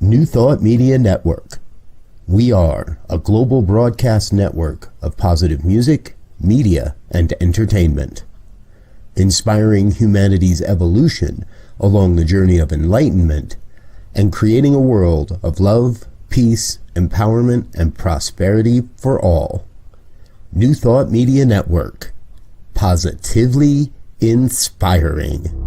New Thought Media Network. We are a global broadcast network of positive music, media, and entertainment, inspiring humanity's evolution along the journey of enlightenment and creating a world of love, peace, empowerment, and prosperity for all. New Thought Media Network. Positively inspiring.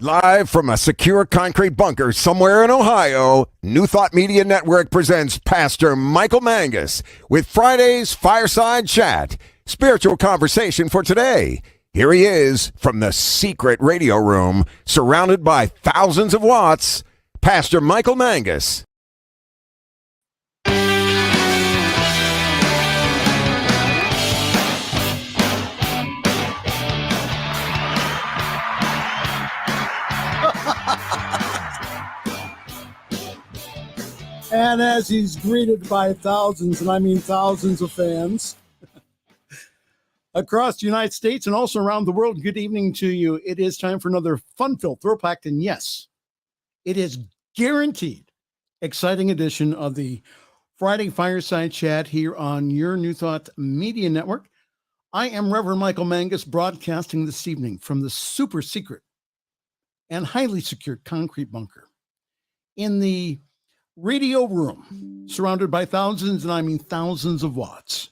Live from a secure concrete bunker somewhere in Ohio, New Thought Media Network presents Pastor Michael Mangus with Friday's Fireside Chat, spiritual conversation for today. Here he is from the secret radio room, surrounded by thousands of watts, Pastor Michael Mangus. And as he's greeted by thousands, and I mean thousands of fans across the United States and also around the world, good evening to you. It is time for another fun-filled, thrill-packed, and yes, it is guaranteed exciting edition of the Friday Fireside Chat here on your New Thought Media Network. I am Reverend Michael Mangus, broadcasting this evening from the super secret and highly secured concrete bunker in the radio room, surrounded by thousands, and I mean thousands of watts,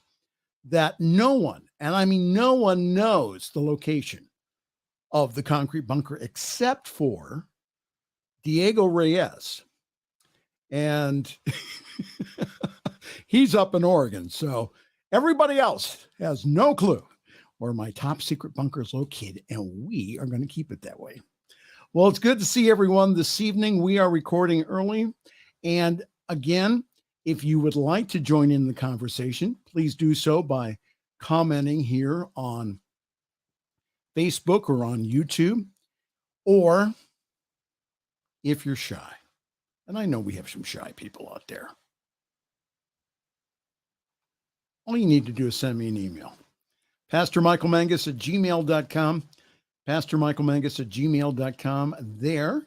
that no one, and I mean no one, knows the location of the concrete bunker except for Diego Reyes. And he's up in Oregon, so everybody else has no clue where my top secret bunker is located, and we are going to keep it that way. Well, it's good to see everyone this evening. We are recording early. And again, if you would like to join in the conversation, please do so by commenting here on Facebook or on YouTube, or if you're shy, and I know we have some shy people out there, all you need to do is send me an email. pastormichaelmangus@gmail.com, pastormichaelmangus@gmail.com. There.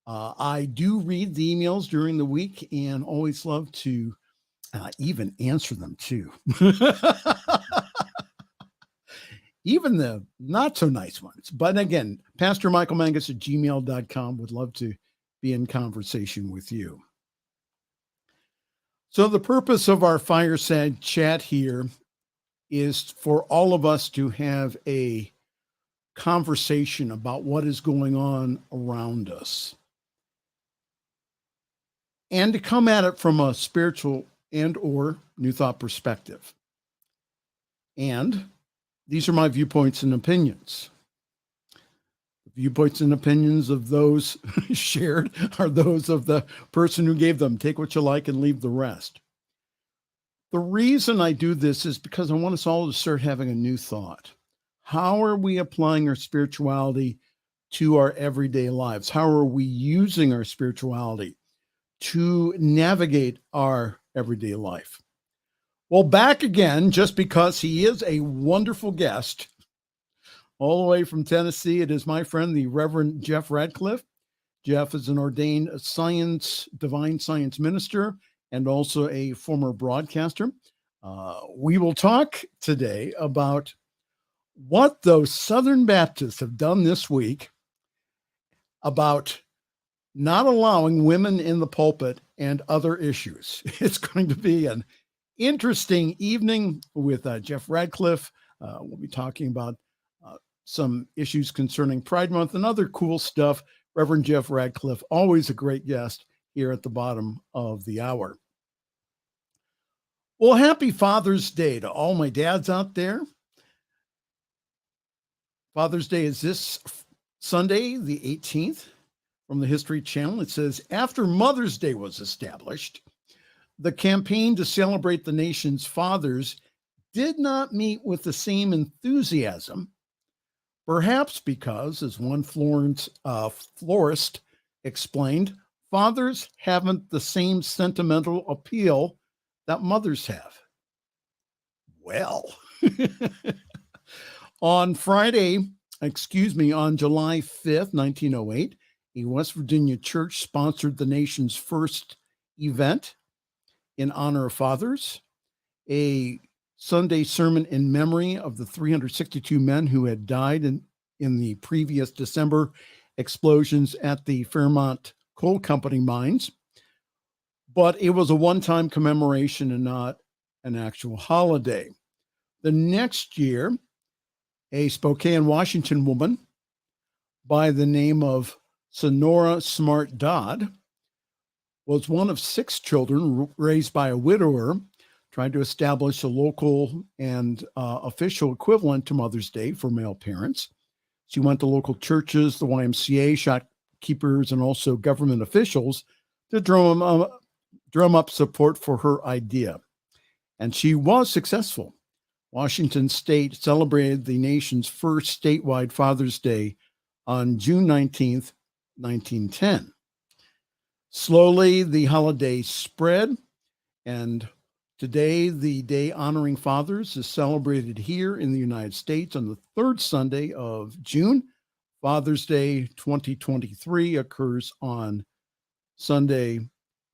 I do read the emails during the week and always love to even answer them too. Even the not so nice ones. But again, pastormichaelmangus@gmail.com, would love to be in conversation with you. So the purpose of our Fireside Chat here is for all of us to have a conversation about what is going on around us, and to come at it from a spiritual and or New Thought perspective. And these are my viewpoints and opinions. The viewpoints and opinions of those shared are those of the person who gave them. Take what you like and leave the rest. The reason I do this is because I want us all to start having a new thought. How are we applying our spirituality to our everyday lives? How are we using our spirituality to navigate our everyday life? Well, back again, just because he is a wonderful guest, all the way from Tennessee, it is my friend, the Reverend Jeff Radcliff. Jeff is an ordained divine science minister, and also a former broadcaster. We will talk today about what those Southern Baptists have done this week about not allowing women in the pulpit and other issues. It's going to be an interesting evening with Jeff Radcliff. We'll be talking about some issues concerning Pride Month and other cool stuff. Reverend Jeff Radcliff, always a great guest here at the bottom of the hour. Well, happy Father's Day to all my dads out there. Father's Day is this Sunday, the 18th. From the History Channel, it says, after Mother's Day was established, the campaign to celebrate the nation's fathers did not meet with the same enthusiasm, perhaps because, as one florist explained, fathers haven't the same sentimental appeal that mothers have. Well, on July 5th, 1908, a West Virginia church sponsored the nation's first event in honor of fathers, a Sunday sermon in memory of the 362 men who had died in the previous December explosions at the Fairmont Coal Company mines. But it was a one-time commemoration and not an actual holiday. The next year, a Spokane, Washington woman by the name of Sonora Smart Dodd was one of 6 children raised by a widower, trying to establish a local and official equivalent to Mother's Day for male parents. She went to local churches, the YMCA, shopkeepers, and also government officials to drum up support for her idea. And she was successful. Washington State celebrated the nation's first statewide Father's Day on June 19th, 1910. Slowly, the holiday spread, and today, the day honoring fathers is celebrated here in the United States on the 3rd Sunday of June. Father's Day 2023 occurs on Sunday,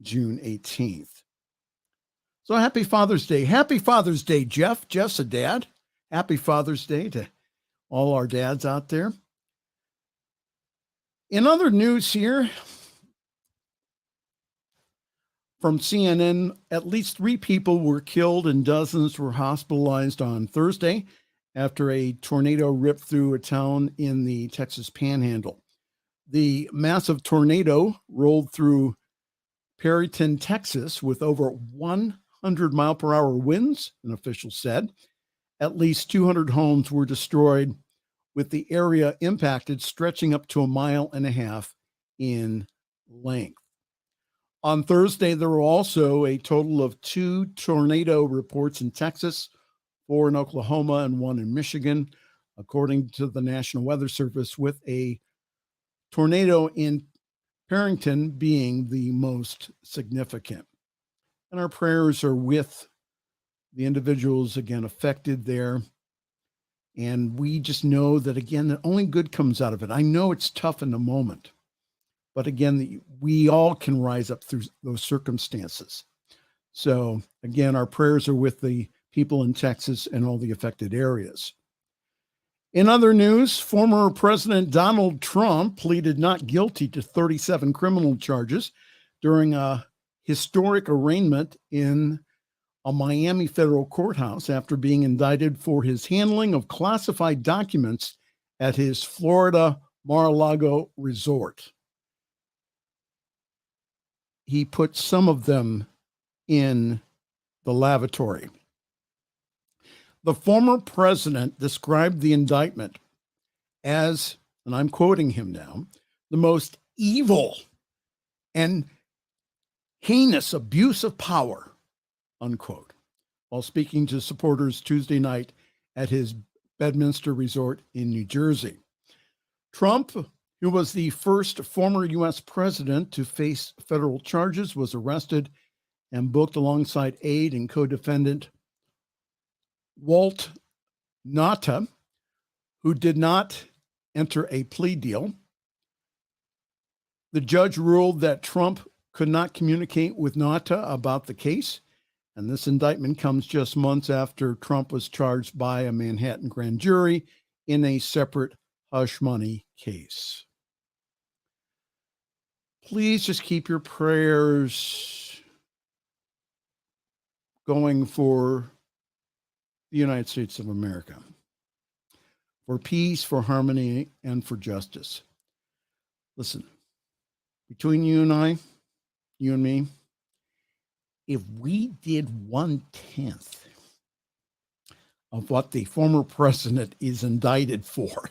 June 18th. So happy Father's Day. Happy Father's Day, Jeff. Jeff's a dad. Happy Father's Day to all our dads out there. In other news here from CNN, at least 3 people were killed and dozens were hospitalized on Thursday after a tornado ripped through a town in the Texas Panhandle. The massive tornado rolled through Perryton, Texas, with over 100-mile-per-hour winds, an official said. At least 200 homes were destroyed, with the area impacted stretching up to 1.5 miles in length. On Thursday, there were also a total of 2 tornado reports in Texas, 4 in Oklahoma, and 1 in Michigan, according to the National Weather Service, with a tornado in Perryton being the most significant. And our prayers are with the individuals, again, affected there. And we just know that, again, that only good comes out of it. I know it's tough in the moment, but again, we all can rise up through those circumstances. So again, our prayers are with the people in Texas and all the affected areas. In other news, former President Donald Trump pleaded not guilty to 37 criminal charges during a historic arraignment in a Miami federal courthouse after being indicted for his handling of classified documents at his Florida Mar-a-Lago resort. He put some of them in the lavatory. The former president described the indictment as, and I'm quoting him now, the most evil and heinous abuse of power, unquote, while speaking to supporters Tuesday night at his Bedminster resort in New Jersey. Trump, who was the first former U.S. president to face federal charges, was arrested and booked alongside aide and co-defendant Walt Nauta, who did not enter a plea deal. The judge ruled that Trump could not communicate with Nauta about the case, and this indictment comes just months after Trump was charged by a Manhattan grand jury in a separate hush money case. Please just keep your prayers going for the United States of America, for peace, for harmony, and for justice. Listen, between you and I, you and me, if we did 1/10 of what the former president is indicted for,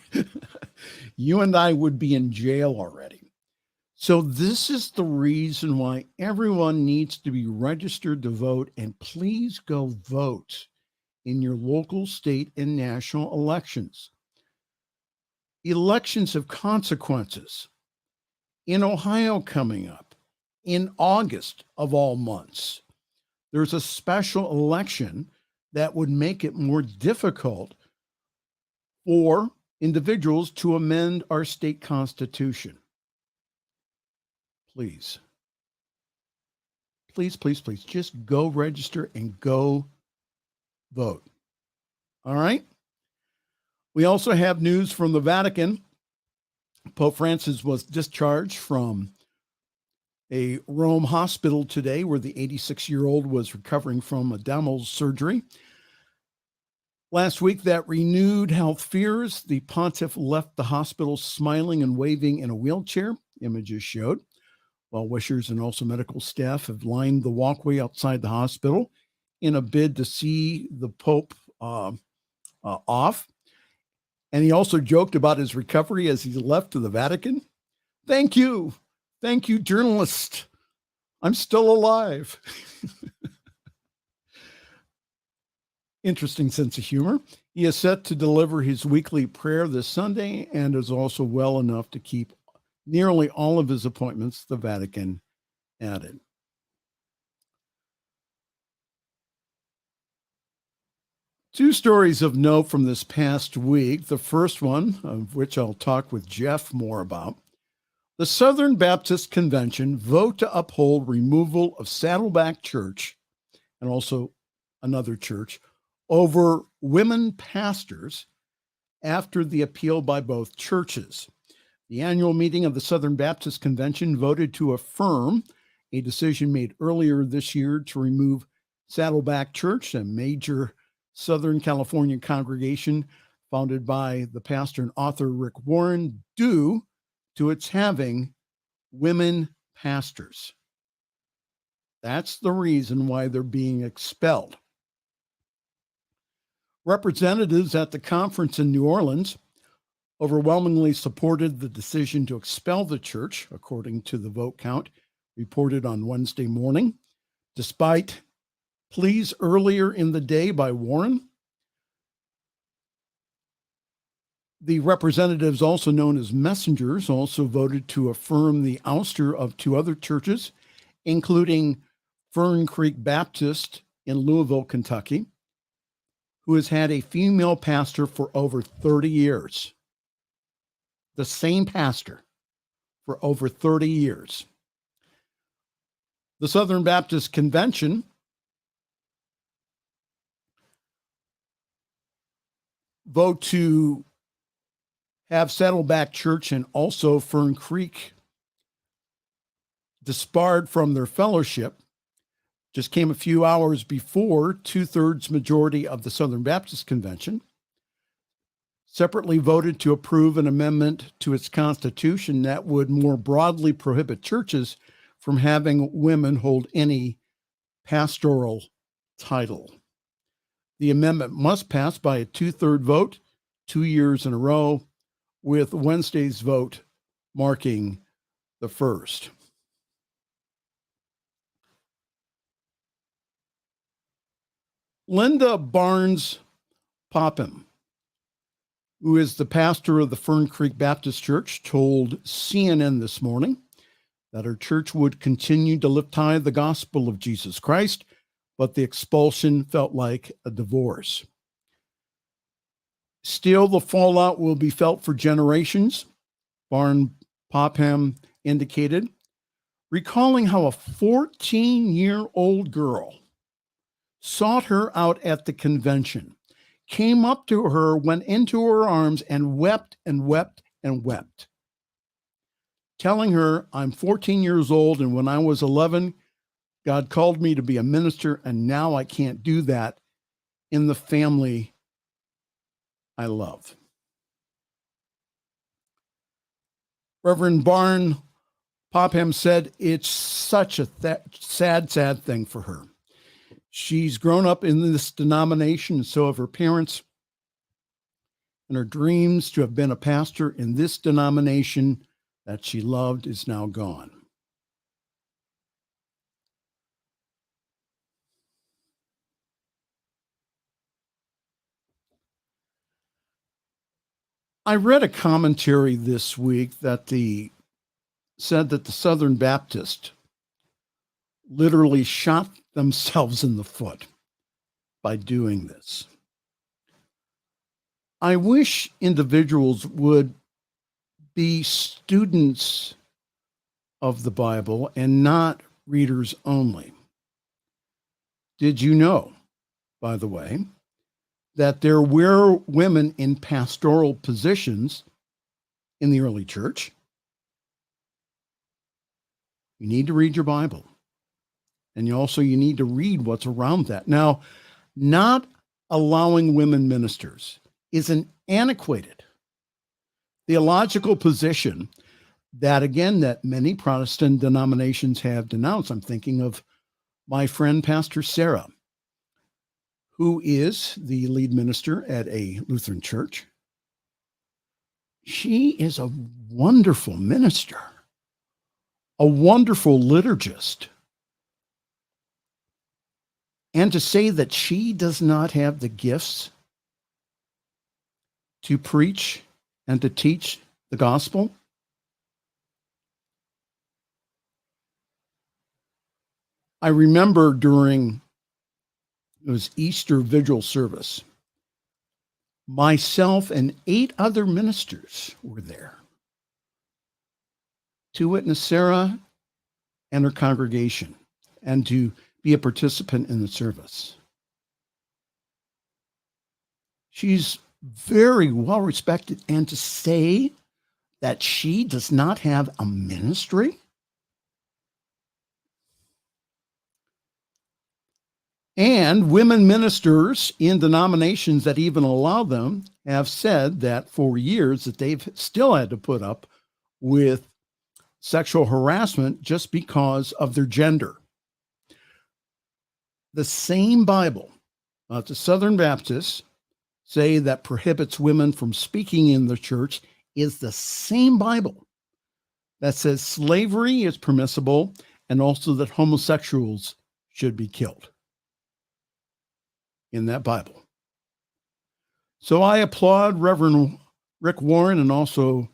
you and I would be in jail already. So this is the reason why everyone needs to be registered to vote, and please go vote in your local, state, and national elections. Elections have consequences. In Ohio coming up, in August of all months, there's a special election that would make it more difficult for individuals to amend our state constitution. Please, just go register and go vote. All right. We also have news from the Vatican. Pope Francis was discharged from a Rome hospital today where the 86-year-old was recovering from a abdominal surgery. Last week, that renewed health fears. The pontiff left the hospital smiling and waving in a wheelchair, images showed. Well-wishers and also medical staff have lined the walkway outside the hospital in a bid to see the Pope off. And he also joked about his recovery as he left to the Vatican. Thank you, journalist. I'm still alive. Interesting sense of humor. He is set to deliver his weekly prayer this Sunday and is also well enough to keep nearly all of his appointments, the Vatican added. Two stories of note from this past week. The first one, of which I'll talk with Jeff more about. The Southern Baptist Convention vote to uphold removal of Saddleback Church and also another church over women pastors after the appeal by both churches. The annual meeting of the Southern Baptist Convention voted to affirm a decision made earlier this year to remove Saddleback Church, a major Southern California congregation founded by the pastor and author Rick Warren, due to its having women pastors. That's the reason why they're being expelled. Representatives at the conference in New Orleans overwhelmingly supported the decision to expel the church, according to the vote count reported on Wednesday morning, despite pleas earlier in the day by Warren. The representatives, also known as messengers, also voted to affirm the ouster of two other churches, including Fern Creek Baptist in Louisville, Kentucky, who has had a female pastor for over 30 years. The same pastor for over 30 years. The Southern Baptist Convention vote to have Saddleback Church and also Fern Creek disbarred from their fellowship just came a few hours before 2/3 majority of the Southern Baptist Convention separately voted to approve an amendment to its constitution that would more broadly prohibit churches from having women hold any pastoral title. The amendment must pass by a 2/3 vote 2 years in a row, with Wednesday's vote marking the first. Linda Barnes Popham, who is the pastor of the Fern Creek Baptist Church, told CNN this morning that her church would continue to lift high the gospel of Jesus Christ, but the expulsion felt like a divorce. Still, the fallout will be felt for generations, Barnes Popham indicated, recalling how a 14-year-old girl sought her out at the convention, came up to her, went into her arms, and wept and wept and wept, telling her, I'm 14 years old, and when I was 11, God called me to be a minister, and now I can't do that in the family I love. Reverend Barnes Popham said it's such a sad thing for her. She's grown up in this denomination, and so have her parents. And her dreams to have been a pastor in this denomination that she loved is now gone. I read a commentary this week that said that the Southern Baptist literally shot themselves in the foot by doing this. I wish individuals would be students of the Bible and not readers only. Did you know, by the way, that there were women in pastoral positions in the early church? You need to read your Bible. And you need to read what's around that. Now, not allowing women ministers is an antiquated theological position that many Protestant denominations have denounced. I'm thinking of my friend, Pastor Sarah, who is the lead minister at a Lutheran church. She is a wonderful minister, a wonderful liturgist. And to say that she does not have the gifts to preach and to teach the gospel, I remember during it was Easter Vigil service, myself and 8 other ministers were there to witness Sarah and her congregation and to be a participant in the service. She's very well respected, and to say that she does not have a ministry? And women ministers in denominations that even allow them have said that for years that they've still had to put up with sexual harassment just because of their gender. The same Bible, the Southern Baptists say that prohibits women from speaking in the church is the same Bible that says slavery is permissible and also that homosexuals should be killed. In that Bible. So I applaud Reverend Rick Warren and also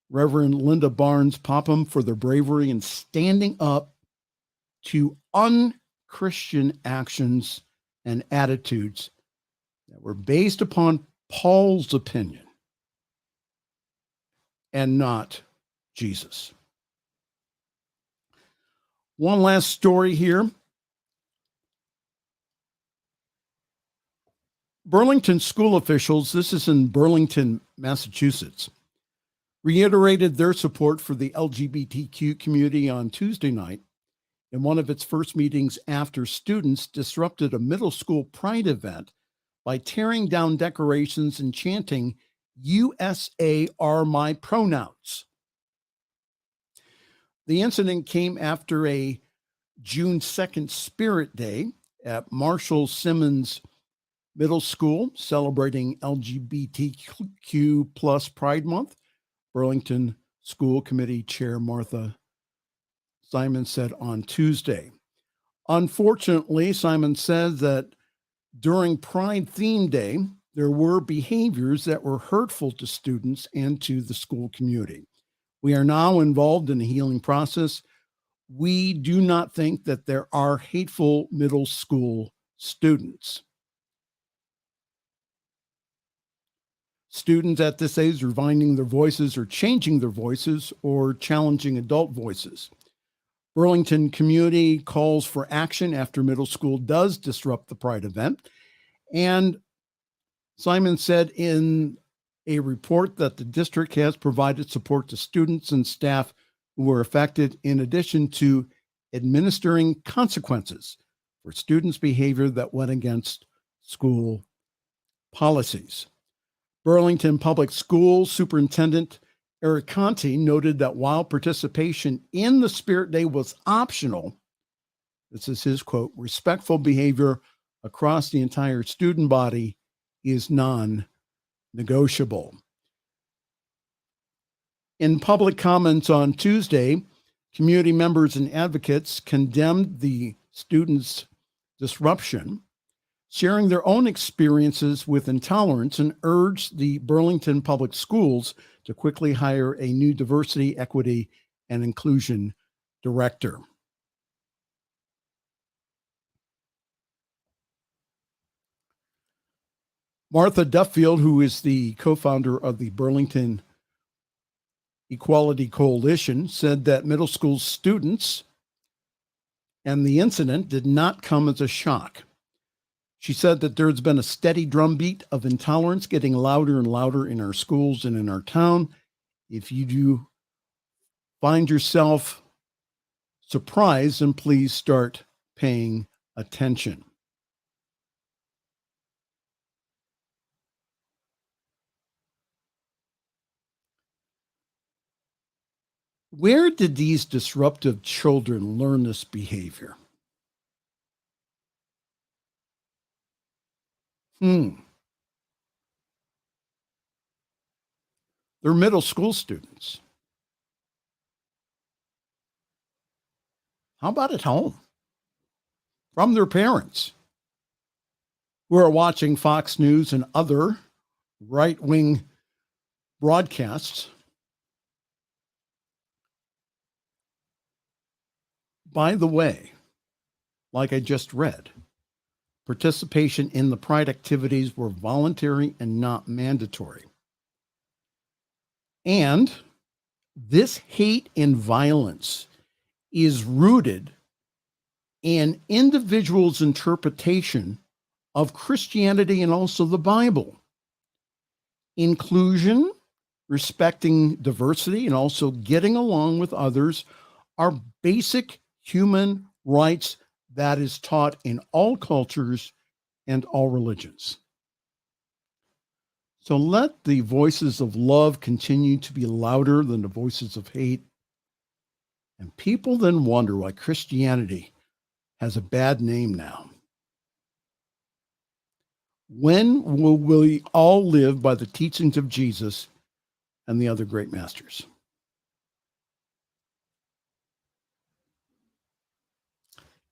Reverend Linda Barnes Popham for their bravery in standing up to unchristian actions and attitudes that were based upon Paul's opinion and not Jesus. One last story here. Burlington school officials, this is in Burlington, Massachusetts, reiterated their support for the LGBTQ community on Tuesday night in one of its first meetings after students disrupted a middle school pride event by tearing down decorations and chanting, "USA are my pronouns." The incident came after a June 2nd Spirit Day at Marshall Simmons Middle School celebrating LGBTQ plus Pride Month. Burlington School Committee Chair Martha Simon said on Tuesday. Unfortunately, Simon said that during Pride Theme Day, there were behaviors that were hurtful to students and to the school community. We are now involved in a healing process. We do not think that there are hateful middle school students. Students at this age are finding their voices or changing their voices or challenging adult voices. Burlington community calls for action after middle school does disrupt the Pride event. And Simon said in a report that the district has provided support to students and staff who were affected, in addition to administering consequences for students' behavior that went against school policies. Burlington Public Schools Superintendent Eric Conti noted that while participation in the Spirit Day was optional, this is his quote, respectful behavior across the entire student body is non-negotiable. In public comments on Tuesday, community members and advocates condemned the students' disruption, sharing their own experiences with intolerance, and urged the Burlington Public Schools to quickly hire a new diversity, equity, and inclusion director. Martha Duffield, who is the co-founder of the Burlington Equality Coalition, said that middle school students and the incident did not come as a shock. She said that there's been a steady drumbeat of intolerance getting louder and louder in our schools and in our town. If you do find yourself surprised, then please start paying attention. Where did these disruptive children learn this behavior? They're middle school students. How about at home? From their parents who are watching Fox News and other right-wing broadcasts. By the way, like I just read, participation in the Pride activities were voluntary and not mandatory. And this hate and violence is rooted in individuals' interpretation of Christianity and also the Bible. Inclusion, respecting diversity, and also getting along with others are basic human rights that is taught in all cultures and all religions. So let the voices of love continue to be louder than the voices of hate. And people then wonder why Christianity has a bad name now. When will we all live by the teachings of Jesus and the other great masters?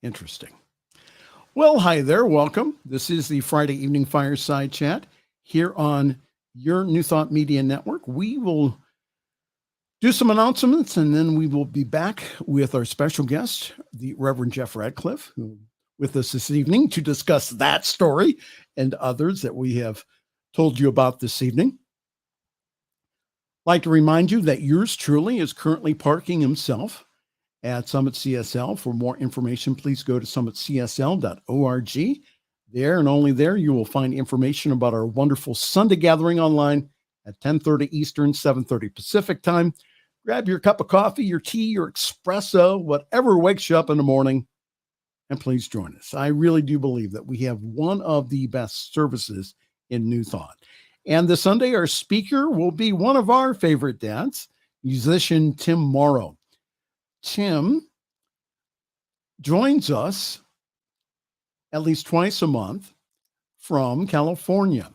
Interesting. Well, hi there. Welcome. This is the Friday evening Fireside Chat here on your New Thought Media Network. We will do some announcements, and then we will be back with our special guest, the Reverend Jeff Radcliff, who with us this evening to discuss that story and others that we have told you about this evening. I'd like to remind you that yours truly is currently parking himself at Summit CSL. For more information, please go to summitcsl.org. There and only there, you will find information about our wonderful Sunday gathering online at 10:30 Eastern, 7:30 Pacific time. Grab your cup of coffee, your tea, your espresso, whatever wakes you up in the morning, and please join us. I really do believe that we have one of the best services in New Thought. And this Sunday, our speaker will be one of our favorite dads, musician Tim Morrow. Tim joins us at least twice a month from California.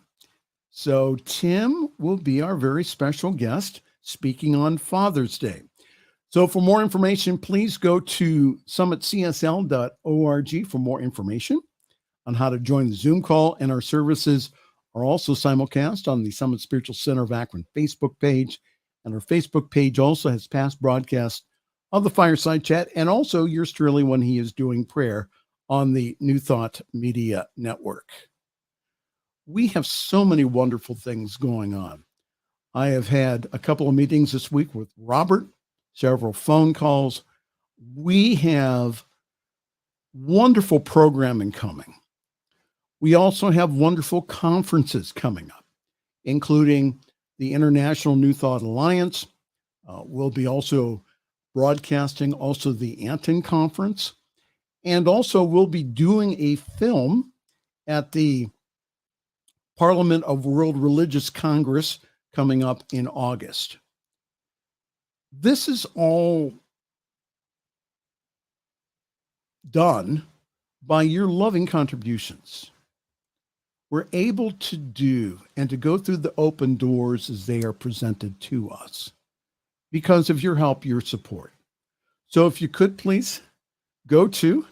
So Tim will be our very special guest speaking on Father's Day. So for more information, please go to summitcsl.org for more information on how to join the Zoom call. And our services are also simulcast on the Summit Spiritual Center of Akron Facebook page. And our Facebook page also has past broadcasts of the Fireside Chat, and also yours truly when he is doing prayer on the New Thought Media Network. We have so many wonderful things going on. I have had a couple of meetings this week with Robert, several phone calls. We have wonderful programming coming. We also have wonderful conferences coming up, including the International New Thought Alliance. We'll be also broadcasting also the Anton Conference, and also we'll be doing a film at the Parliament of World Religious Congress coming up in August. This is all done by your loving contributions. We're able to do and to go through the open doors as they are presented to us because of your help, your support. So if you could please go to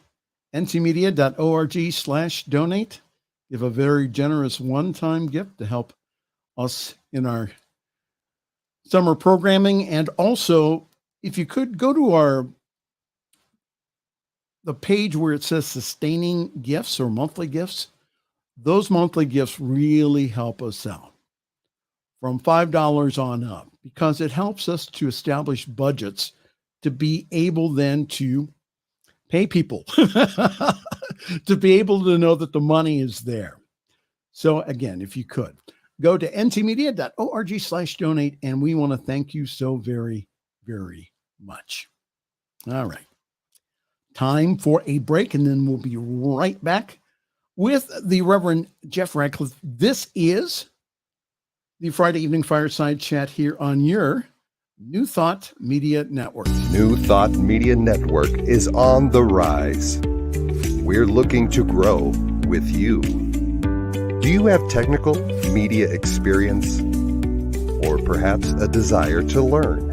ntmedia.org/donate, give a very generous one-time gift to help us in our summer programming. And also, if you could go to the page where it says sustaining gifts or monthly gifts, Those monthly gifts really help us out, from $5 on up, because it helps us to establish budgets to be able then to pay people, to be able to know that the money is there. So again, if you could, go to ntmedia.org/donate, and we want to thank you so very, very much. All right. Time for a break, and then we'll be right back with the Reverend Jeff Radcliff. This is the Friday Evening Fireside Chat here on your New Thought Media Network. New Thought Media Network is on the rise. We're looking to grow with you. Do you have technical media experience, or perhaps a desire to learn?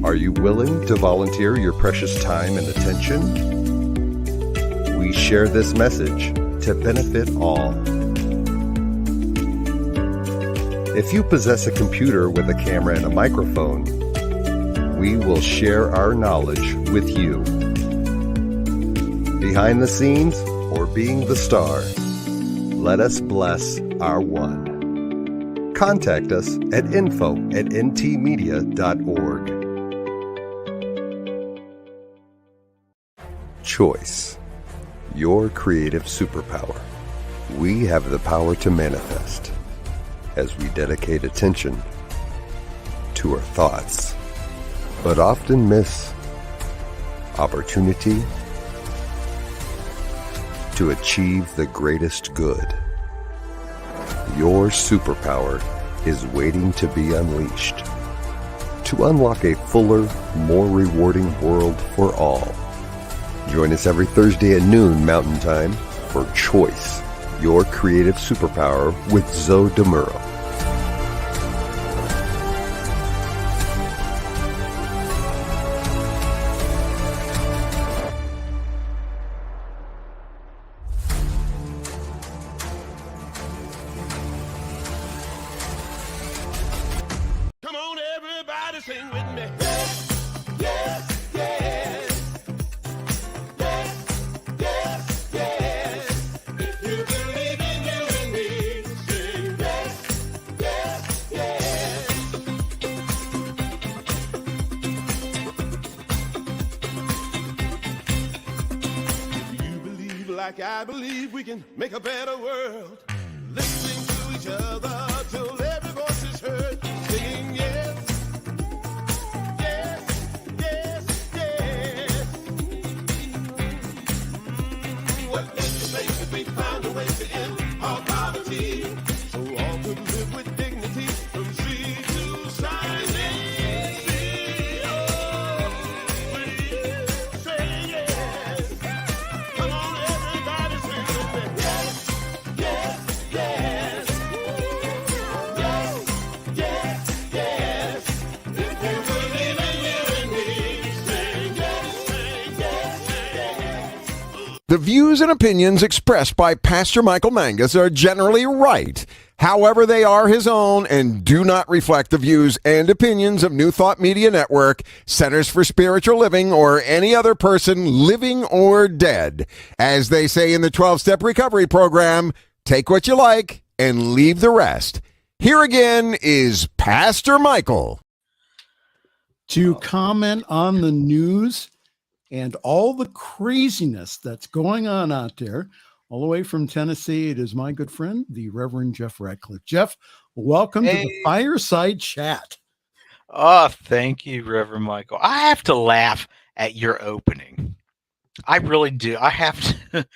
Are you willing to volunteer your precious time and attention? We share this message to benefit all. If you possess a computer with a camera and a microphone, we will share our knowledge with you. Behind the scenes or being the star, let us bless our one. Contact us at info@ntmedia.org. Choice, your creative superpower. We have the power to manifest as we dedicate attention to our thoughts, but often miss opportunity to achieve the greatest good. Your superpower is waiting to be unleashed to unlock a fuller, more rewarding world for all. Join us every Thursday at noon Mountain Time for Choice, your creative superpower with Zoe DeMuro. Come on, everybody, sing with me. Yes, yes, yes, yes, yes. If you believe in you and me, sing yes, yes, yes. If you believe like I believe, we can make a better world. Listening to each other till every voice is heard. Singing yes, yes, yes, yes. What is the place if we found a way to end all poverty, so all could live with dignity from sea to shining sea? Oh, please say yes. Come on, everybody, sing with me. Yes, yes, yes. Yes, yes, yes. If you believe in you and me, sing yes, sing yes, yes. The views and opinions expressed by Pastor Michael Mangus are generally right. However, they are his own and do not reflect the views and opinions of New Thought Media Network, Centers for Spiritual Living, or any other person living or dead. As they say in the 12-Step Recovery Program, take what you like and leave the rest. Here again is Pastor Michael. To comment on the news and all the craziness that's going on out there, all the way from Tennessee, it is my good friend, the Reverend Jeff Radcliff. Jeff, welcome to the Fireside Chat. Oh, thank you, Reverend Michael. I have to laugh at your opening. I really do. I have to.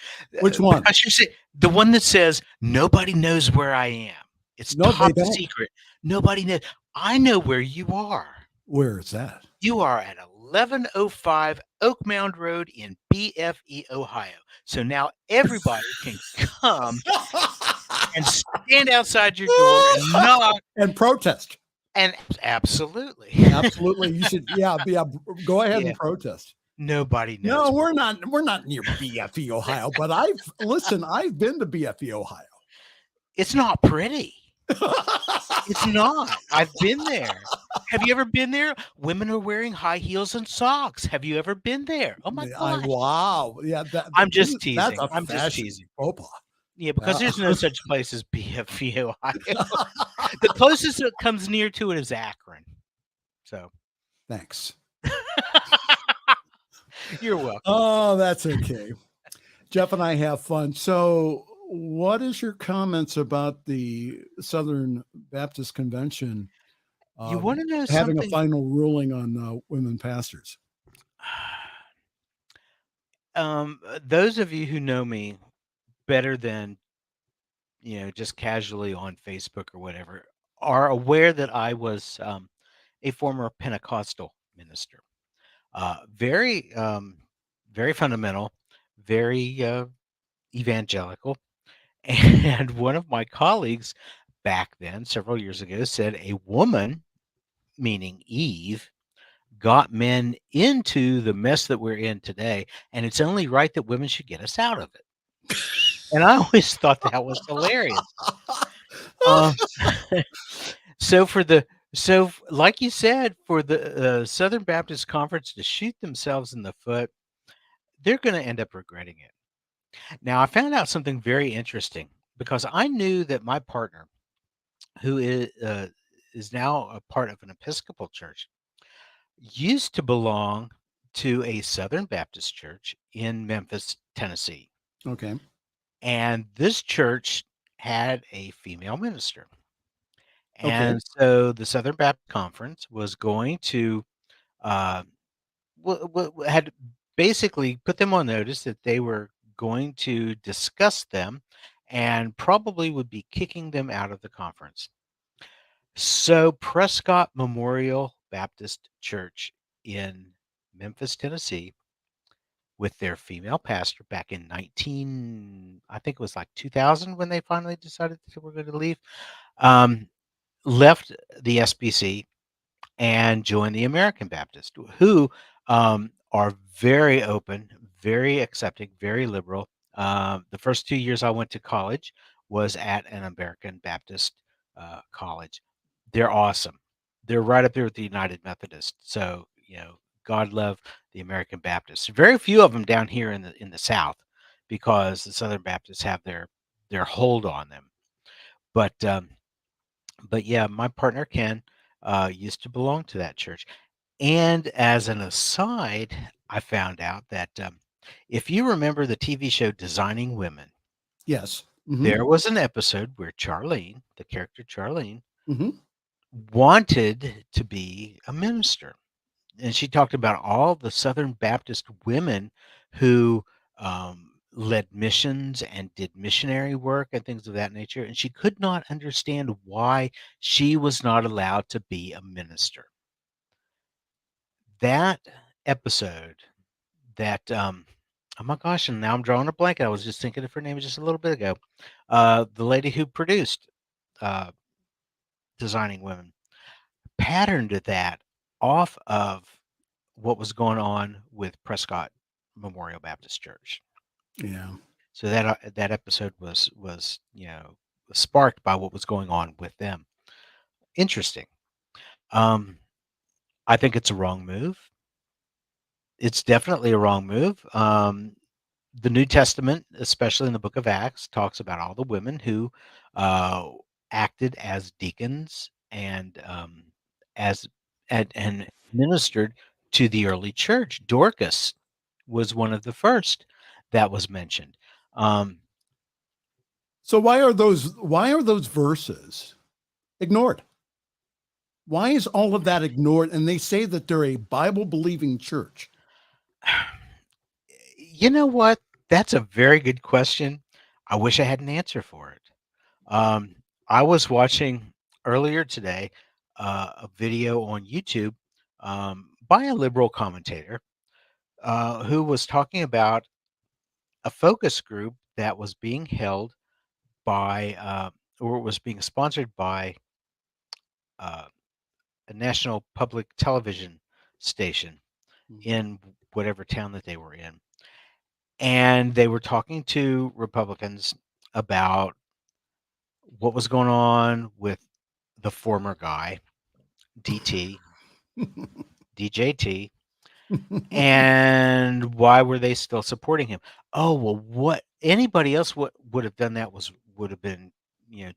Which one? I should say the one that says nobody knows where I am. It's No, top they don't. secret. Nobody knows. I know where you are. Where is that? You are at 1105 Oak Mound Road in BFE, Ohio. So now everybody can come and stand outside your door and knock. And protest. And absolutely. Absolutely. You should, go ahead Yeah. and protest. Nobody knows. No, we're not near BFE, Ohio, but I've been to BFE, Ohio. It's not pretty. It's not. I've been there. Have you ever been there? Women are wearing high heels and socks. Have you ever been there? Oh my gosh. Wow. Yeah, I'm just that's teasing. a I'm just fashion teasing. faux pas. Yeah, because Yeah. there's no such place as BFE, Ohio. The closest that comes near to it is Akron. So Thanks. you're welcome. Oh, that's okay. Jeff and I have fun. So, what is your comments about the Southern Baptist Convention You want to know having a something? final ruling on women pastors? Those of you who know me better than just casually on Facebook or whatever, are aware that I was a former Pentecostal minister. Very, very fundamental, very evangelical. And one of my colleagues back then, several years ago, said a woman, meaning Eve, got men into the mess that we're in today, and it's only right that women should get us out of it. And I always thought that was hilarious. Um, so like you said, for the Southern Baptist Conference to shoot themselves in the foot, they're going to end up regretting it. Now, I found out something very interesting because I knew that my partner, who is now a part of an Episcopal church, used to belong to a Southern Baptist church in Memphis, Tennessee. Okay. And this church had a female minister. Okay. And so the Southern Baptist Conference was going to uh, had basically put them on notice that they were going to discuss them and probably would be kicking them out of the conference. So Prescott Memorial Baptist Church in Memphis, Tennessee, with their female pastor back in I think it was like 2000 when they finally decided that they were going to leave, left the SBC and joined the American Baptist, who are very open, very accepting, very liberal. The first 2 years I went to college was at an American Baptist college. They're awesome. They're right up there with the United Methodist. So, God love the American Baptists. Very few of them down here in the South, because the Southern Baptists have their hold on them. But yeah, my partner Ken used to belong to that church. And as an aside, I found out that if you remember the TV show Designing Women, Yes. Mhm. there was an episode where Charlene, the character Charlene, Mhm. wanted to be a minister. And she talked about all the Southern Baptist women who led missions and did missionary work and things of that nature. And she could not understand why she was not allowed to be a minister. That episode, oh my gosh, and now I'm drawing a blank. I was just thinking of her name just a little bit ago. The lady who produced Designing Women patterned that off of what was going on with Prescott Memorial Baptist Church. Yeah. So that episode was sparked by what was going on with them. Interesting. I think it's a wrong move. It's definitely a wrong move. The New Testament, especially in the book of Acts, talks about all the women who acted as deacons and and ministered to the early church. Dorcas was one of the first that was mentioned. So why are those verses ignored? Why is all of that ignored? And they say that they're a Bible believing church. You know what? That's a very good question. I wish I had an answer for it. I was watching earlier today a video on YouTube by a liberal commentator who was talking about a focus group that was being held by, or was being sponsored by, uh, a national public television station in whatever town that they were in. And they were talking to Republicans about what was going on with the former guy, DT, DJT, and why were they still supporting him? Oh, well, what anybody else would have done that would have been,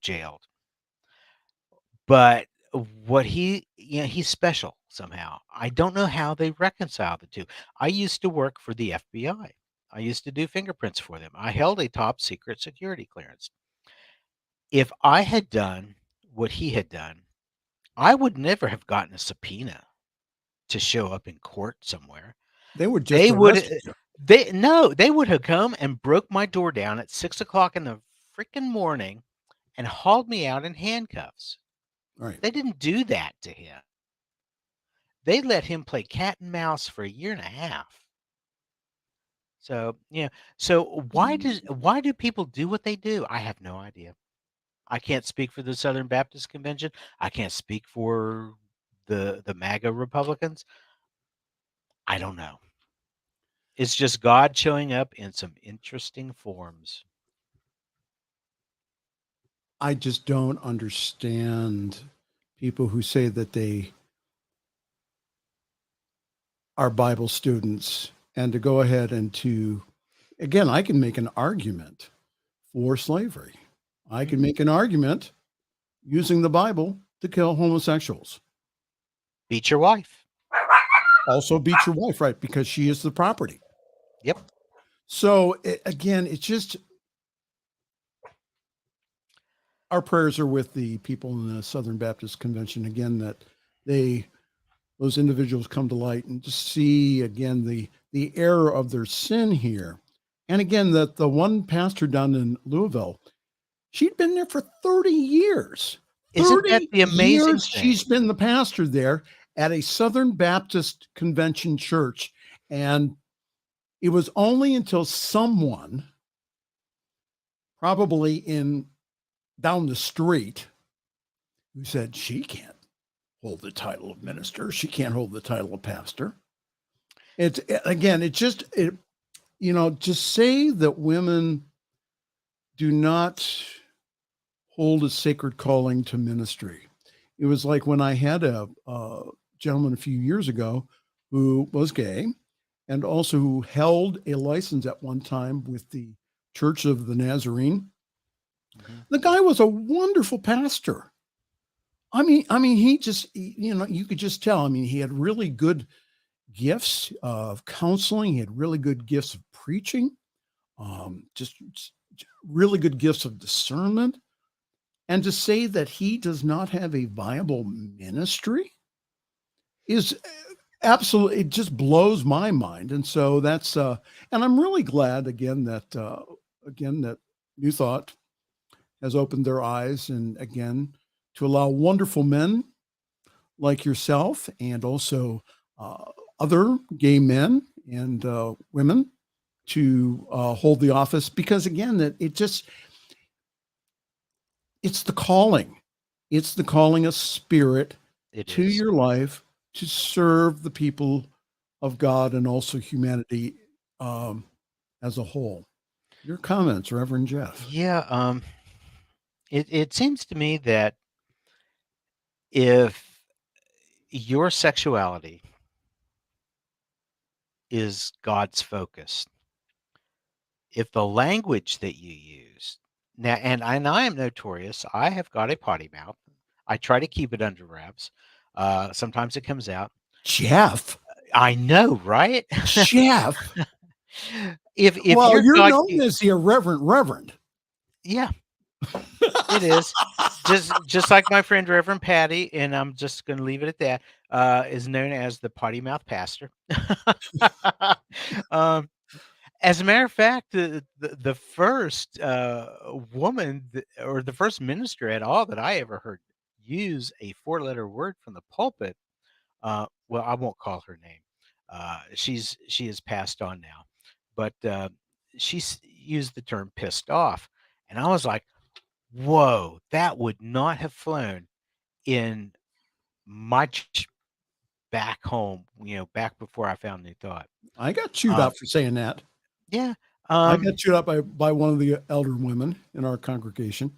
jailed. But what he's special somehow. I don't know how they reconcile the two. I used to work for the FBI. I used to do fingerprints for them. I held a top secret security clearance. If I had done what he had done, I would never have gotten a subpoena to show up in court somewhere. They would just They would arrest you. they would have come and broke my door down at 6:00 in the freaking morning and hauled me out in handcuffs. Right. They didn't do that to him. They let him play cat and mouse for a year and a half. So, why do people do what they do? I have no idea. I can't speak for the Southern Baptist Convention. I can't speak for the MAGA Republicans. I don't know. It's just God showing up in some interesting forms. I just don't understand people who say that they are Bible students and to go ahead and again, I can make an argument for slavery. I can make an argument using the Bible to kill homosexuals. Beat your wife. Also beat your wife, right? Because she is the property. Yep. So again, it's just our prayers are with the people in the Southern Baptist Convention again, that those individuals come to light and just see again the error of their sin here. And again, that the one pastor down in Louisville, she'd been there for 30 years. Isn't that the amazing thing? She's been the pastor there at a Southern Baptist Convention church. And it was only until someone, probably down the street, who said she can't hold the title of minister. She can't hold the title of pastor. Just say that women do not hold a sacred calling to ministry. It was like when I had a gentleman a few years ago who was gay and also who held a license at one time with the Church of the Nazarene. Mm-hmm. The guy was a wonderful pastor. I mean, he just, you could just tell. I mean, he had really good gifts of counseling. He had really good gifts of preaching, just really good gifts of discernment. And to say that he does not have a viable ministry is absolutely, it just blows my mind. And so that's, and I'm really glad again that New Thought has opened their eyes and again, to allow wonderful men like yourself and also other gay men and women to hold the office, because again, that it's the calling. It's the calling of spirit your life to serve the people of God and also humanity as a whole. Your comments, Reverend Jeff. Yeah. It seems to me that if your sexuality is God's focus, if the language that you use now, and I am notorious, I have got a potty mouth. I try to keep it under wraps. Sometimes it comes out. Jeff, I know, right? Jeff. if you're known as the Reverend. Yeah. It is just like my friend Reverend Patty, and I'm just going to leave it at that. Is known as the potty mouth pastor. As a matter of fact, the first woman or the first minister at all that I ever heard use a 4-letter word from the pulpit. Well, I won't call her name. She has passed on now, but she used the term "pissed off," and I was like, whoa, that would not have flown in my back home, back before I found New Thought. I got chewed out for saying that. Yeah. I got chewed out by one of the elder women in our congregation.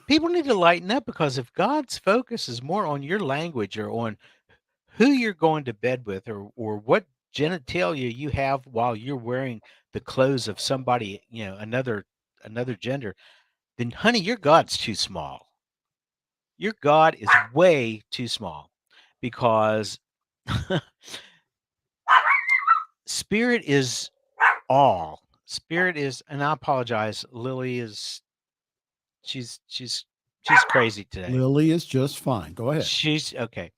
People need to lighten up, because if God's focus is more on your language or on who you're going to bed with, or what genitalia you have while you're wearing the clothes of somebody, another gender, then honey, your God's too small. Your God is way too small, because spirit is all. Spirit is, and I apologize, Lily is she's crazy today. Lily is just fine. Go ahead. She's okay.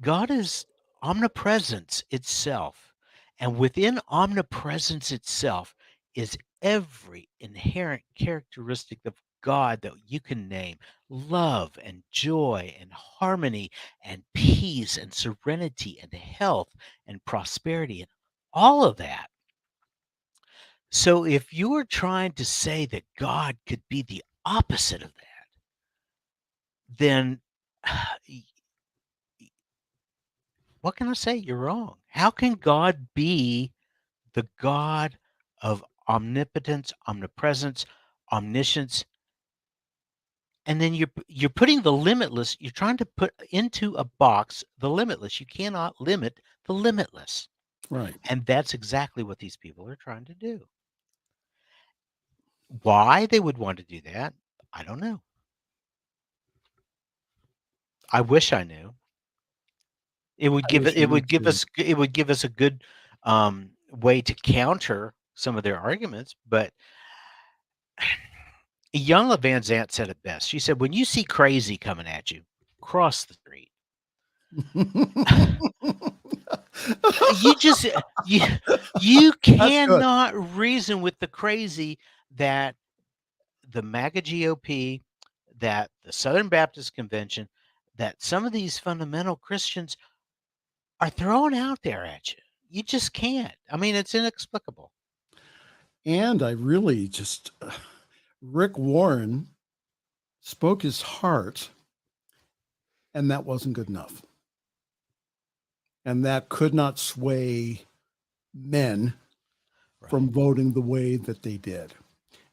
God is omnipresence itself. And within omnipresence itself is every inherent characteristic of God that you can name: love and joy and harmony and peace and serenity and health and prosperity and all of that. So if you are trying to say that God could be the opposite of that, then what can I say? You're wrong. How can God be the God of omnipotence, omnipresence, omniscience? And then you're putting the limitless, you're trying to put into a box the limitless. You cannot limit the limitless. Right. And that's exactly what these people are trying to do. Why they would want to do that, I don't know. I wish I knew. It would give wish I it knew would give too. us a good way to counter some of their arguments. But young Van Zant said it best. She said, "When you see crazy coming at you, cross the street." You cannot reason with the crazy that the MAGA GOP, that the Southern Baptist Convention, that some of these fundamental Christians are thrown out there at you. You just can't. I mean, it's inexplicable. And I really just, Rick Warren spoke his heart, and that wasn't good enough. And that could not sway men from voting the way that they did.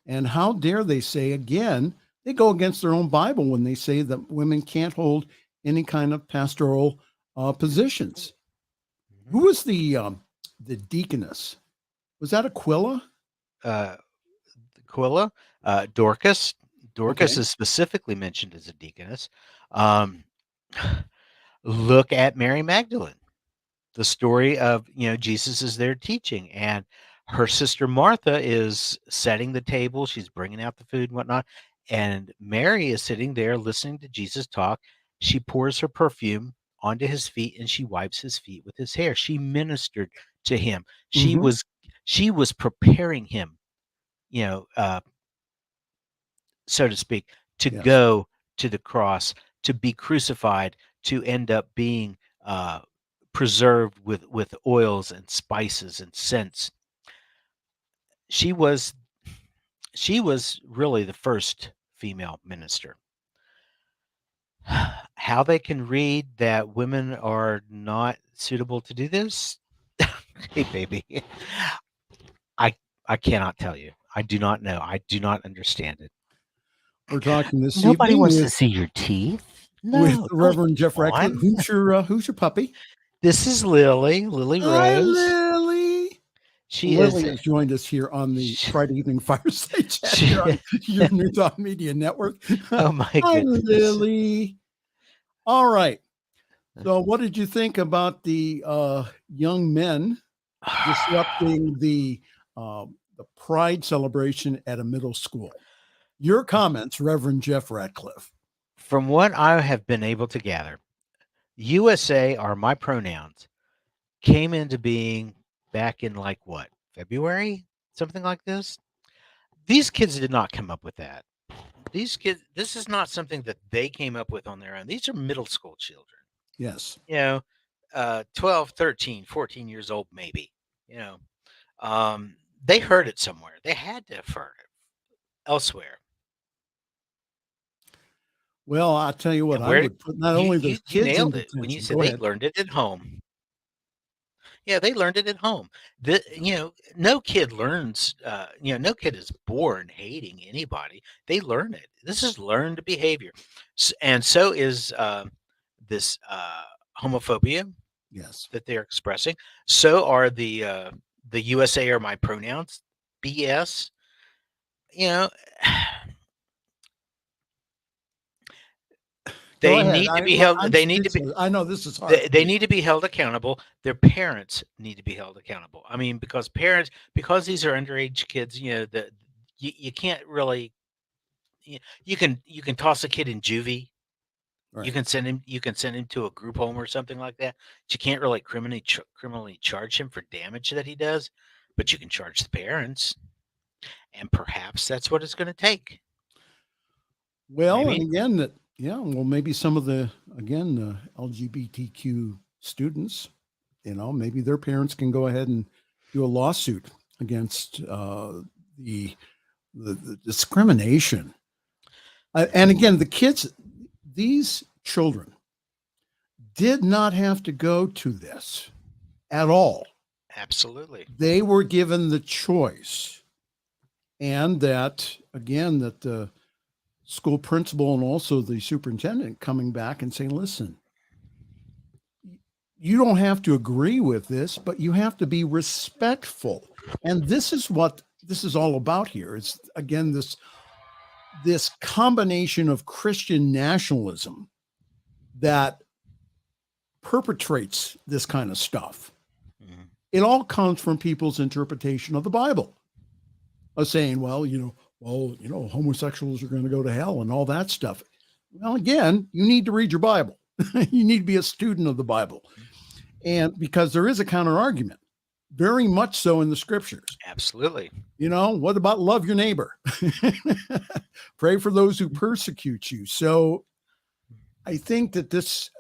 And how dare they say, again, they go against their own Bible when they say that women can't hold any kind of pastoral positions. Mm-hmm. Who was the deaconess? Was that Aquila? Aquila, Dorcas. Dorcas Okay. is specifically mentioned as a deaconess. Look at Mary Magdalene. The story of, Jesus is there teaching, and her sister Martha is setting the table. She's bringing out the food and whatnot. And Mary is sitting there listening to Jesus talk. She pours her perfume onto his feet, and she wipes his feet with his hair. She ministered to him. She was preparing him, so to speak, to go to the cross, to be crucified, to end up being preserved with oils and spices and scents. She was really the first female minister. How they can read that women are not suitable to do this? Hey, baby, I cannot tell you. I do not know. I do not understand it. We're talking this Nobody evening wants with, to see your teeth. with No, the Reverend Jeff Radcliff. on. Who's your puppy? This is Lily Hi, Rose. Lily. Lily has joined us here on the Friday evening Fireside Chat here on your New Thought Media Network. Oh my Hi, goodness. Lily. All right. So what did you think about the young men disrupting the Pride celebration at a middle school? Your comments, Reverend Jeff Radcliff. From what I have been able to gather, USA are my pronouns came into being back in February, something like this. These kids did not come up with that. These kids, this is not something that they came up with on their own. These are middle school children. Yes. 12, 13, 14 years old, maybe. They heard it somewhere. They had to have heard it elsewhere. Well, I'll tell you what, I would put not only those kids nailed in it when you detention. said they learned it at home. Yeah, they learned it at home. No kid learns. No kid is born hating anybody. They learn it. This is learned behavior, and so is this homophobia Yes. that they're expressing. So are the USA are my pronouns BS. You know, Go they ahead. need to be held. I'm They need to be. speechless. I know this is hard. They need to be held accountable. Their parents need to be held accountable. I mean, because these are underage kids, that you can't really. You can toss a kid in juvie. Right. You can send him to a group home or something like that. But you can't really criminally charge him for damage that he does. But you can charge the parents, and perhaps that's what it's going to take. Well, Maybe. and again, maybe some of the LGBTQ students, maybe their parents can go ahead and do a lawsuit against the discrimination. And again, these children did not have to go to this at all. Absolutely. They were given the choice. And that the school principal and also the superintendent coming back and saying, listen, you don't have to agree with this, but you have to be respectful. And this is what this is all about here. It's again, this combination of Christian nationalism that perpetrates this kind of stuff. Mm-hmm. It all comes from people's interpretation of the Bible, of saying, homosexuals are going to go to hell and all that stuff. Well, again, you need to read your Bible. You need to be a student of the Bible. And because there is a counter argument, very much so in the scriptures. Absolutely. What about love your neighbor? Pray for those who persecute you. So I think that this,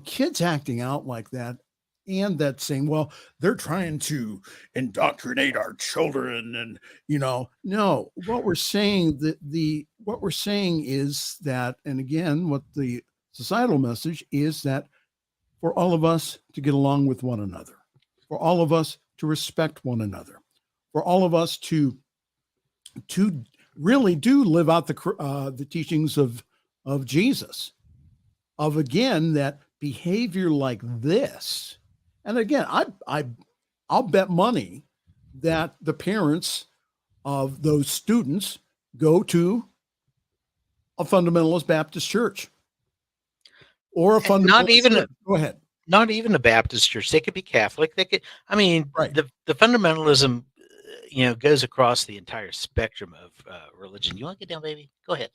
kids acting out like that, and that saying, well, they're trying to indoctrinate our children. And, no, what we're saying what we're saying is that, and again, what the societal message is that for all of us to get along with one another, for all of us to respect one another, for all of us to really do live out the teachings of Jesus, of again, that behavior like this. And again, I'll bet money that the parents of those students go to a fundamentalist Baptist church or a fundamentalist. Go ahead. Not even a Baptist church. They could be Catholic. Right. The fundamentalism, goes across the entire spectrum of religion. You want to get down, baby? Go ahead.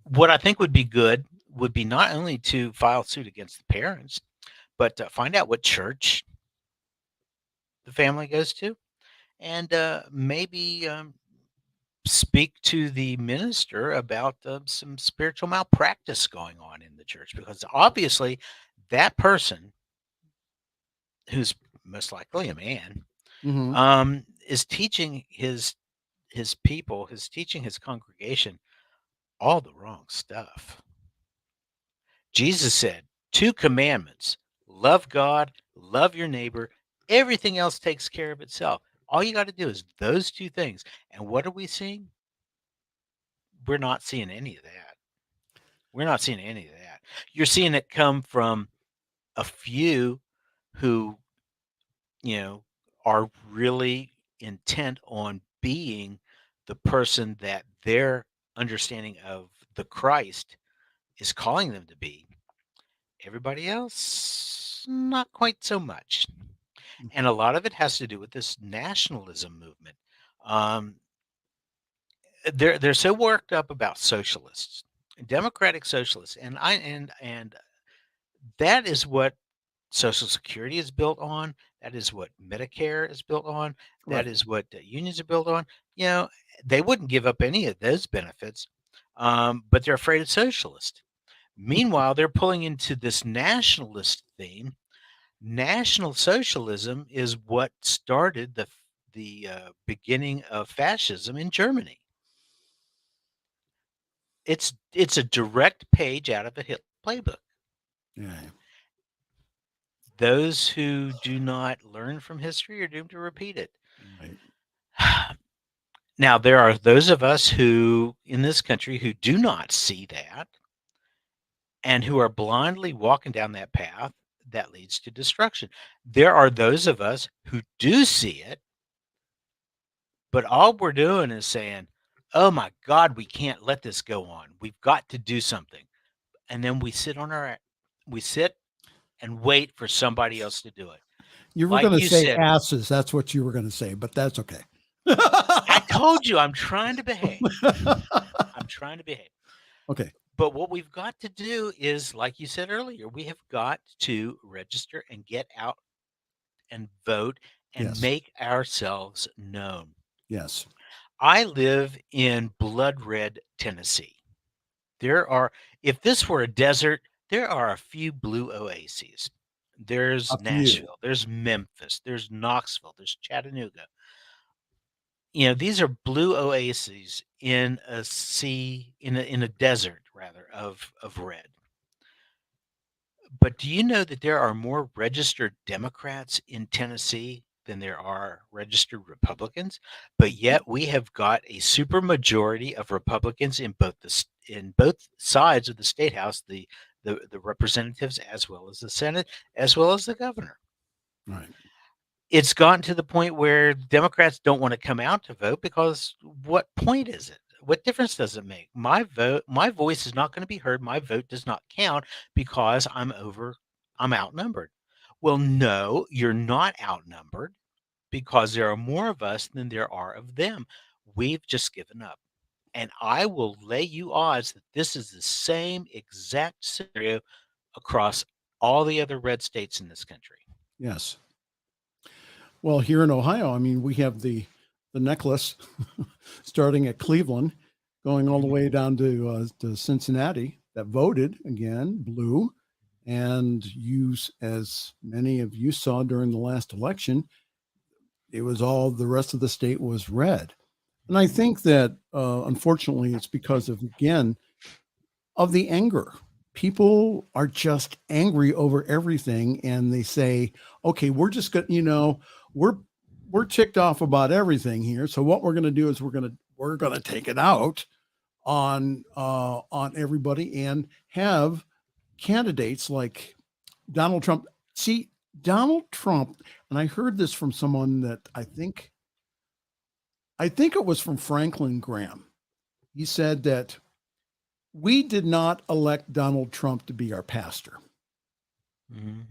What I think would be good would be not only to file suit against the parents, but find out what church the family goes to, and maybe speak to the minister about some spiritual malpractice going on in the church, because obviously that person, who's most likely a man, Mm-hmm. is teaching his people, teaching his congregation all the wrong stuff. Jesus said 2 commandments: love God, love your neighbor. Everything else takes care of itself. All you got to do is those 2 things. And what are we seeing? We're not seeing any of that. You're seeing it come from a few who, are really intent on being the person that their understanding of the Christ is calling them to be. Everybody else, not quite so much. And a lot of it has to do with this nationalism movement. They're so worked up about socialists, democratic socialists, and that is what Social Security is built on. That is what Medicare is built on. That is what unions are built on. They wouldn't give up any of those benefits, but they're afraid of socialists. Meanwhile, they're pulling into this nationalist theme. National socialism is what started the beginning of fascism in Germany. It's a direct page out of a Hitler playbook. Yeah. those who do not learn from history are doomed to repeat it. Right. Now, there are those of us who in this country who do not see that and who are blindly walking down that path that leads to destruction. There are those of us who do see it, but all we're doing is saying, oh my God, we can't let this go on. We've got to do something. And then we sit and wait for somebody else to do it. You were Like going to you say said. asses. That's what you were going to say, but that's okay. I told you I'm trying to behave. I'm trying to behave. Okay. But what we've got to do is, like you said earlier, we have got to register and get out and vote and Yes. make ourselves known. Yes. I live in blood red Tennessee. If this were a desert, there are a few blue oases. There's A few. Nashville, there's Memphis, there's Knoxville, there's Chattanooga. These are blue oases in a sea, in a desert rather of red. But do you know that there are more registered Democrats in Tennessee than there are registered Republicans? But yet we have got a supermajority of Republicans in both sides of the state house, the representatives as well as the Senate, as well as the governor. Right. It's gotten to the point where Democrats don't want to come out to vote because what point is it? What difference does it make? My voice is not going to be heard. My vote does not count because I'm outnumbered. Well, no, you're not outnumbered because there are more of us than there are of them. We've just given up. And I will lay you odds that this is the same exact scenario across all the other red states in this country. Yes. Well, here in Ohio, I mean, we have the necklace starting at Cleveland, going all the way down to Cincinnati that voted again blue. And as many of you saw during the last election, it was all the rest of the state was red. And I think that unfortunately it's because of the anger. People are just angry over everything, and they say, okay, we're just going to, we're ticked off about everything here. So what we're going to do is we're going to take it out on everybody and have candidates like Donald Trump. See, Donald Trump, and I heard this from someone that I think it was from Franklin Graham. He said that we did not elect Donald Trump to be our pastor. Mm-hmm.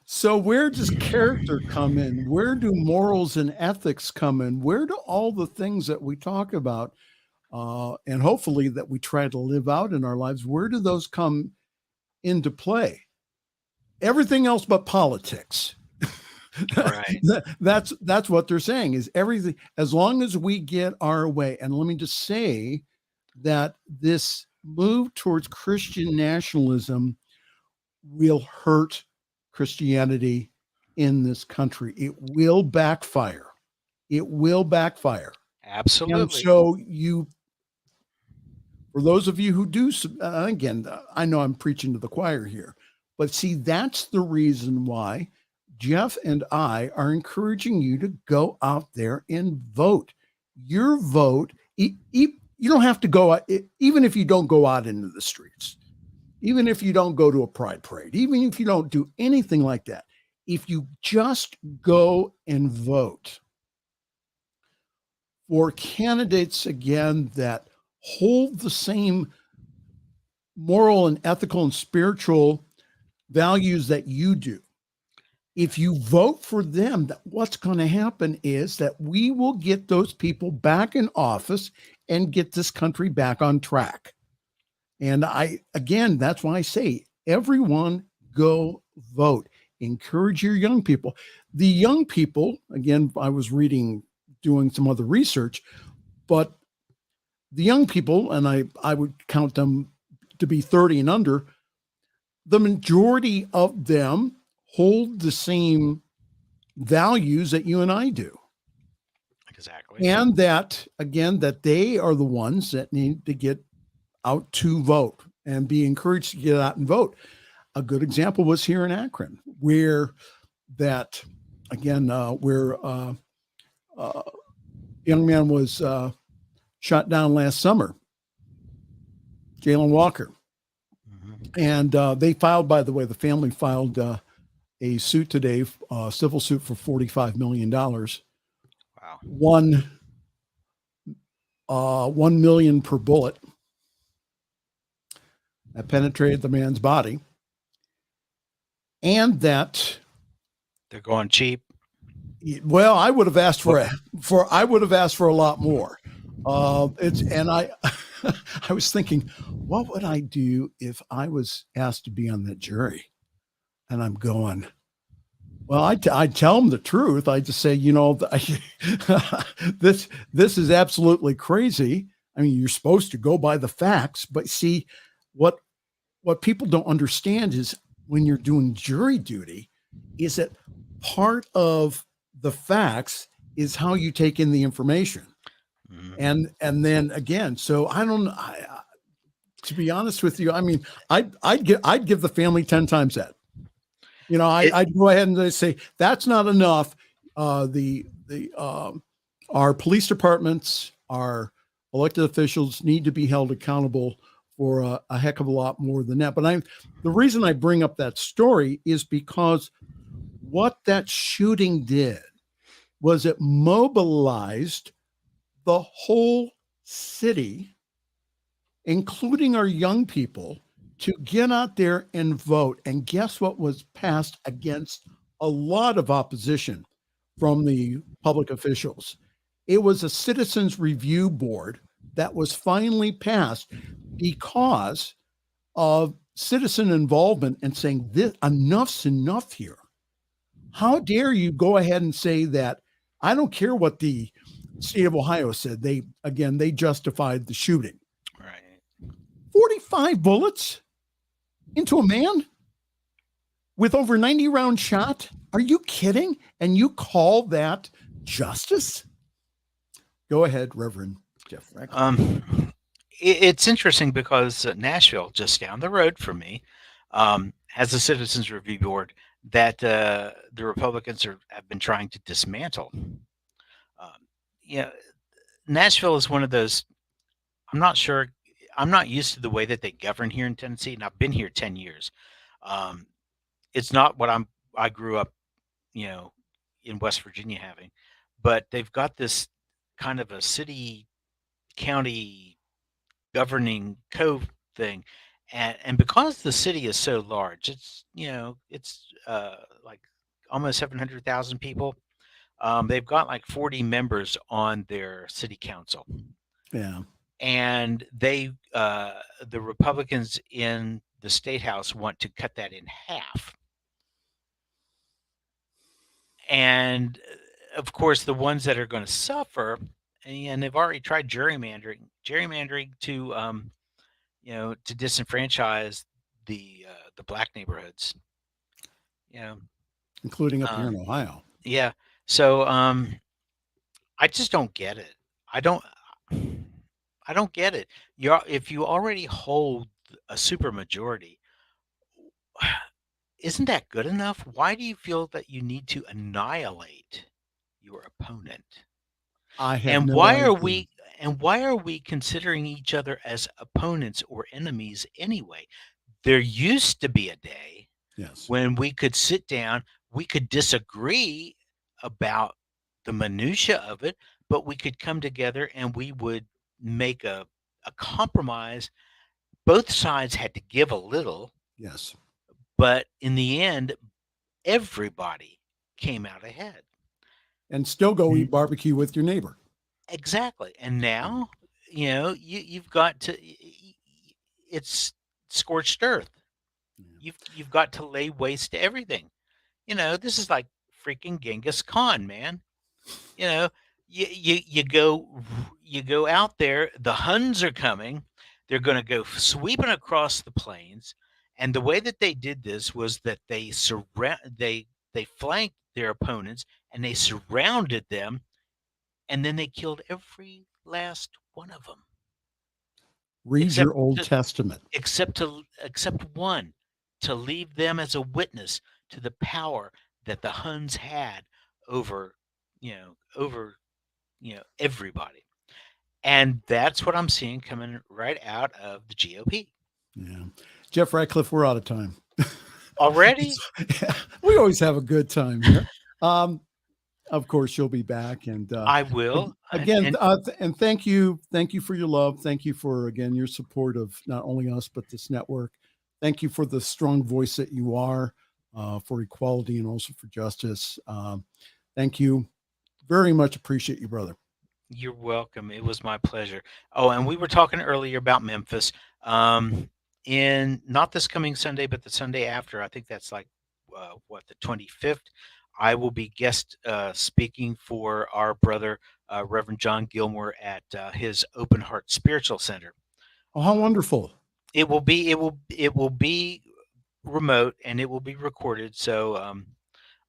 So where does character come in? Where do morals and ethics come in? Where do all the things that we talk about and hopefully that we try to live out in our lives, where do those come into play? Everything else but politics. Right. That's what they're saying is everything, as long as we get our way. And let me just say that this move towards Christian nationalism will hurt Christianity in this country. It will backfire. It will backfire. Absolutely. And so for those of you who do, again, I know I'm preaching to the choir here, but see, that's the reason why Jeff and I are encouraging you to go out there and vote. Your vote, you don't have to go out, even if you don't go out into the streets, even if you don't go to a pride parade, even if you don't do anything like that, if you just go and vote for candidates, again, that hold the same moral and ethical and spiritual values that you do, if you vote for them, what's going to happen is that we will get those people back in office and get this country back on track. And that's why I say, everyone go vote. Encourage your young people. The young people, again, I was doing some other research, but the young people, and I would count them to be 30 and under, the majority of them hold the same values that you and I do. Exactly. And that, again, that they are the ones that need to get out to vote. and be encouraged to get out and vote. A good example was here in Akron, where that, again, where young man was shot down last summer, Jalen Walker. And they filed, by the way, the family filed a suit today, civil suit for $45 million. Wow. $1 million per bullet that penetrated the man's body. And that they're going cheap. Well, I would have asked for a lot more. I was thinking, what would I do if I was asked to be on that jury? And I'm going, well, I'd tell them the truth. I just say, this is absolutely crazy. I mean, you're supposed to go by the facts, but see, what people don't understand is when you're doing jury duty, is that part of the facts is how you take in the information. And then again, so I don't, to be honest with you, I mean, I'd give the family 10 times that. I'd go ahead and say that's not enough. Our police departments, our elected officials need to be held accountable for a heck of a lot more than that. But the reason I bring up that story is because what that shooting did was it mobilized the whole city, including our young people, to get out there and vote. And guess what was passed against a lot of opposition from the public officials? It was a citizens review board that was finally passed because of citizen involvement and saying, this enough's enough here. How dare you go ahead and say that? I don't care what the state of Ohio said. They justified the shooting. Right. 45 bullets into a man with over 90 round shot. Are you kidding? And you call that justice? Go ahead, Reverend Jeff Radcliff. It's interesting because Nashville, just down the road from me, has a citizens review board that the Republicans have been trying to dismantle. Nashville is one of those. I'm not sure. I'm not used to the way that they govern here in Tennessee, and I've been here 10 years. It's not what I grew up, in West Virginia having, but they've got this kind of a city county governing code thing. And because the city is so large, it's like almost 700,000 people. They've got like 40 members on their city council. Yeah. And the Republicans in the state house want to cut that in half. And of course, the ones that are going to suffer, and they've already tried gerrymandering to to disenfranchise the black neighborhoods, including up here in Ohio. Yeah. So I just don't get it. I don't get it. If you already hold a supermajority, isn't that good enough? Why do you feel that you need to annihilate your opponent? Why are we considering each other as opponents or enemies anyway? There used to be a day when we could sit down, we could disagree about the minutia of it, but we could come together and we would make a compromise. Both sides had to give a little. Yes. But in the end, everybody came out ahead. And still go eat barbecue with your neighbor. Exactly. And now, you've got to, it's scorched earth. You've got to lay waste to everything. This is like freaking Genghis Khan, man. You go out there, the Huns are coming, they're going to go sweeping across the plains. And the way that they did this was that they flanked their opponents and they surrounded them, and then they killed every last one of them. Read your Old Testament. Except one, to leave them as a witness to the power that the Huns had over everybody. And that's what I'm seeing coming right out of the GOP. Yeah. Jeff Radcliff, we're out of time. Already? Yeah, we always have a good time here. Of course, you'll be back, and I will again. And thank you for your love. Thank you for your support of not only us but this network. Thank you for the strong voice that you are for equality and also for justice. Thank you very much. Appreciate you, brother. You're welcome. It was my pleasure. Oh, and we were talking earlier about Memphis. In not this coming Sunday, but the Sunday after. I think that's like the 25th. I will be guest speaking for our brother, Reverend John Gilmore, at his Open Heart Spiritual Center. Oh, how wonderful! It will be remote, and it will be recorded. So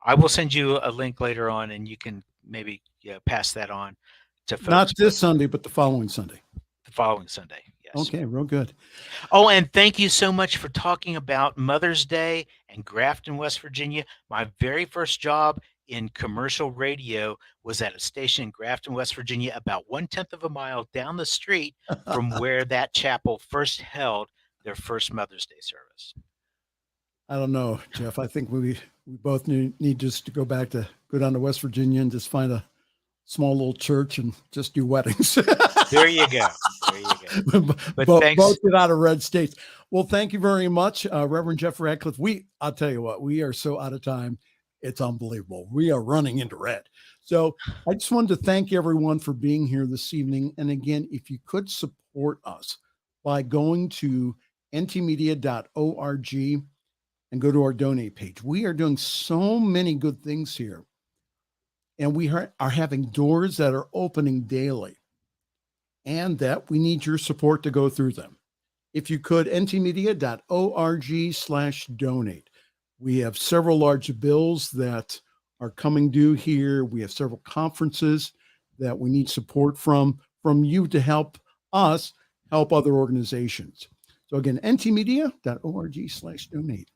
I will send you a link later on, and you can maybe pass that on to folks. Not this Sunday, but the following Sunday. The following Sunday. Yes. Okay, real good. Oh, and thank you so much for talking about Mother's Day and Grafton, West Virginia. My very first job in commercial radio was at a station in Grafton, West Virginia, about 1/10 of a mile down the street from where that chapel first held their first Mother's Day service. I don't know, Jeff. I think we both need just to go down to West Virginia and just find a small little church and just do weddings. There you go. But thanks. Both get out of red states. Well, thank you very much, Reverend Jeff Radcliff. I'll tell you what, we are so out of time. It's unbelievable. We are running into red. So I just wanted to thank everyone for being here this evening. And again, if you could support us by going to ntmedia.org and go to our donate page. We are doing so many good things here. And we are having doors that are opening daily, and that we need your support to go through them. If you could, ntmedia.org/donate. We have several large bills that are coming due here. We have several conferences that we need support from you to help us help other organizations. So again, ntmedia.org/donate.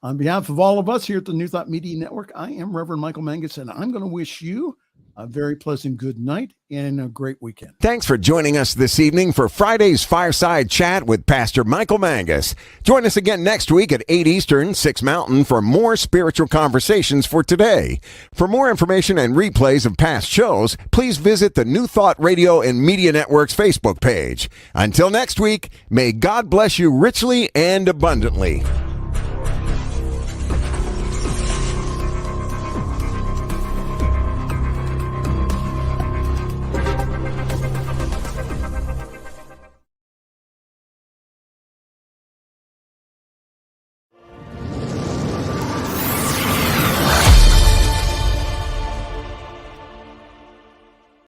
On behalf of all of us here at the New Thought Media Network, I am Reverend Michael Mangus, and I'm going to wish you a very pleasant good night and a great weekend. Thanks for joining us this evening for Friday's Fireside Chat with Pastor Michael Mangus. Join us again next week at 8 Eastern, 6 Mountain for more spiritual conversations for today. For more information and replays of past shows, please visit the New Thought Radio and Media Network's Facebook page. Until next week, may God bless you richly and abundantly.